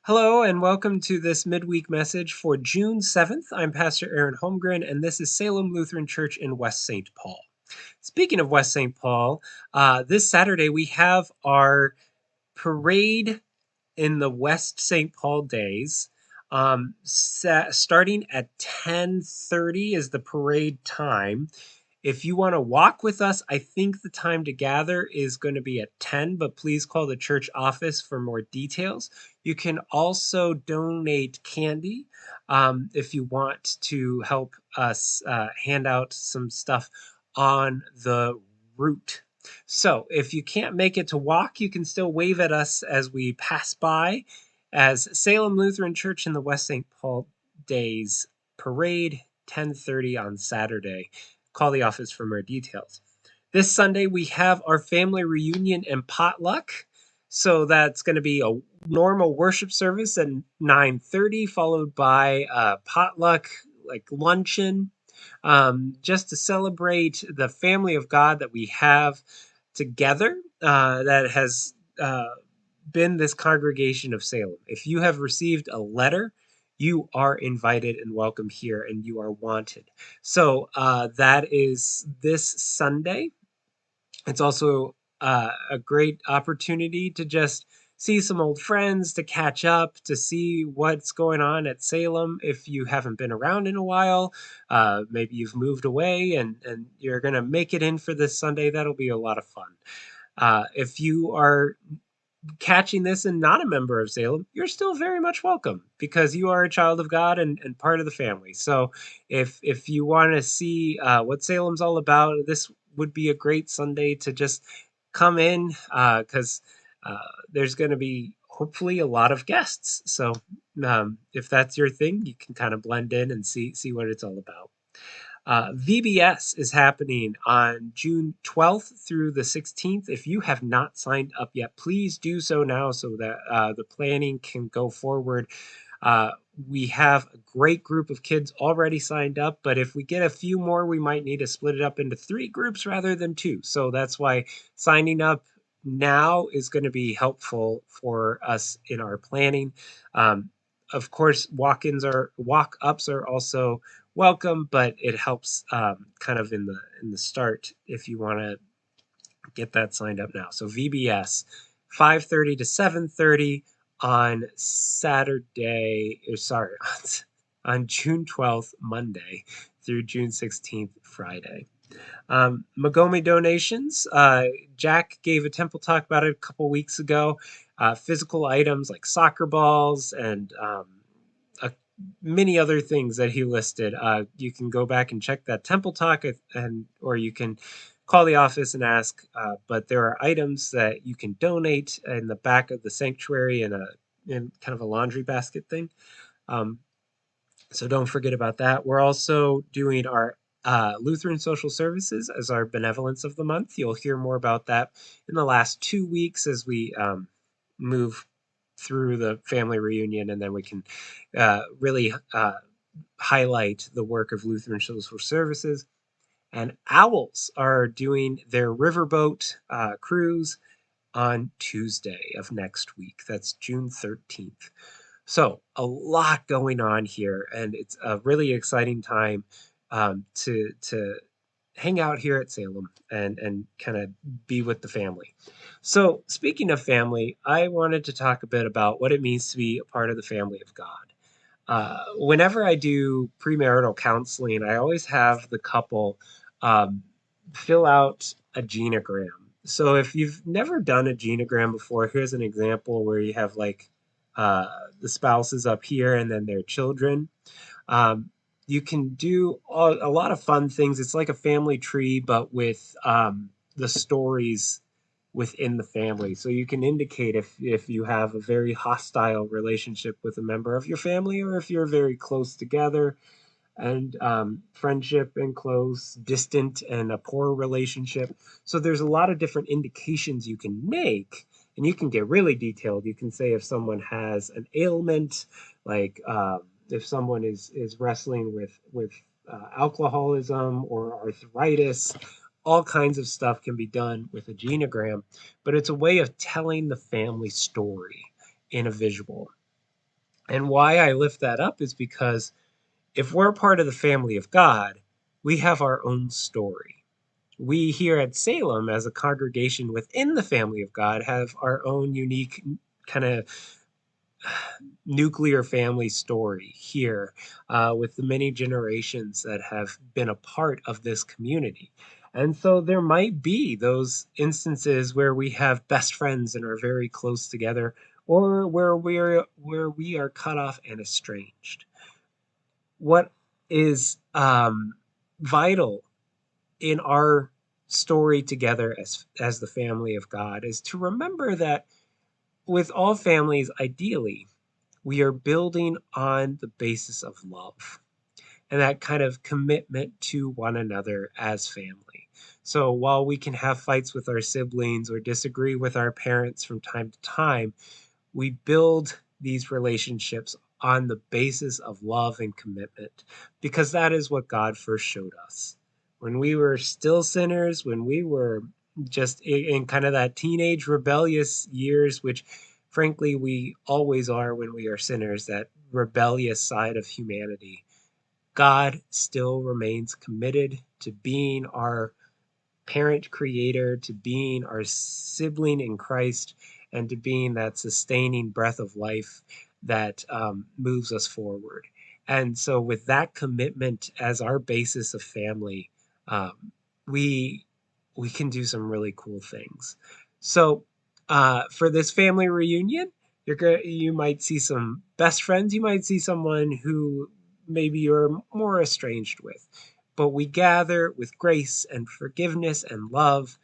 Hello and welcome to this midweek message for June 7th. I'm Pastor Aaron Holmgren, and this is Salem Lutheran Church in West St. Paul. Speaking of West St. Paul, this Saturday we have our parade in the West St. Paul days. Starting at 10:30 is the parade time. If you want to walk with us, I think the time to gather is going to be at 10, but please call the church office for more details. You can also donate candy if you want to help us hand out some stuff on the route. So if you can't make it to walk, you can still wave at us as we pass by as Salem Lutheran Church in the West St. Paul Days Parade, 10:30 on Saturday. Call the office for more details. This Sunday, we have our family reunion and potluck. So that's going to be a normal worship service at 9:30, followed by a potluck, like luncheon, just to celebrate the family of God that we have together that has been this congregation of Salem. If you have received a letter, you are invited and welcome here, and you are wanted. So that is this Sunday. It's also a great opportunity to just see some old friends, to catch up, to see what's going on at Salem if you haven't been around in a while. Maybe you've moved away and you're going to make it in for this Sunday. That'll be a lot of fun. If you are catching this and not a member of Salem, you're still very much welcome because you are a child of God and part of the family. So if you want to see what Salem's all about, this would be a great Sunday to just come in because there's going to be hopefully a lot of guests. So if that's your thing, you can kind of blend in and see what it's all about. VBS is happening on June 12th through the 16th. If you have not signed up yet, please do so now so that the planning can go forward. We have a great group of kids already signed up, but if we get a few more, we might need to split it up into 3 groups rather than 2. So that's why signing up now is going to be helpful for us in our planning. Of course, walk-ups are also welcome, but it helps kind of in the start if you want to get that signed up now. So VBS, 5:30 to 7:30 on Saturday, or sorry, on June 12th, Monday, through June 16th, Friday. Magome donations. Jack gave a temple talk about it a couple weeks ago. Physical items like soccer balls and many other things that he listed. You can go back and check that temple talk, or you can call the office and ask. But there are items that you can donate in the back of the sanctuary in kind of a laundry basket thing. So don't forget about that. We're also doing our Lutheran Social Services as our benevolence of the month. You'll hear more about that in the last 2 weeks as we move through the family reunion, and then we can really highlight the work of Lutheran Social Services. And Owls are doing their riverboat cruise on Tuesday of next week. That's June 13th. So a lot going on here, and it's a really exciting time to hang out here at Salem and kind of be with the family. So speaking of family, I wanted to talk a bit about what it means to be a part of the family of God. Whenever I do premarital counseling, I always have the couple um, fill out a genogram. So if you've never done a genogram before, here's an example where you have like the spouses up here and then their children. Um, you can do a lot of fun things. It's like a family tree, but with the stories within the family. So you can indicate if you have a very hostile relationship with a member of your family, or if you're very close together and friendship and close, distant, and a poor relationship. So there's a lot of different indications you can make, and you can get really detailed. You can say if someone has an ailment, like if someone is wrestling with alcoholism or arthritis. All kinds of stuff can be done with a genogram, but it's a way of telling the family story in a visual. And why I lift that up is because if we're part of the family of God, we have our own story. We here at Salem, as a congregation within the family of God, have our own unique kind of nuclear family story here with the many generations that have been a part of this community. And so there might be those instances where we have best friends and are very close together, or where we are cut off and estranged. What is vital in our story together as the family of God is to remember that with all families, ideally, we are building on the basis of love and that kind of commitment to one another as family. So while we can have fights with our siblings or disagree with our parents from time to time, we build these relationships on the basis of love and commitment because that is what God first showed us. When we were still sinners, when we were just in kind of that teenage rebellious years, which frankly we always are when we are sinners, that rebellious side of humanity, God still remains committed to being our parent creator, to being our sibling in Christ, and to being that sustaining breath of life that moves us forward. And so, with that commitment as our basis of family, um, we we can do some really cool things. So, for this family reunion, you might see some best friends. You might see someone who maybe you're more estranged with, but we gather with grace and forgiveness and love,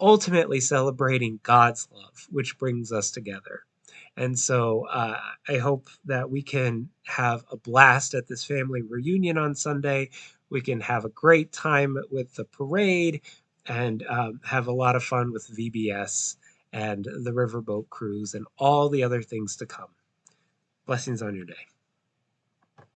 ultimately celebrating God's love, which brings us together. And so I hope that we can have a blast at this family reunion on Sunday. We can have a great time with the parade and have a lot of fun with VBS and the riverboat cruise and all the other things to come. Blessings on your day.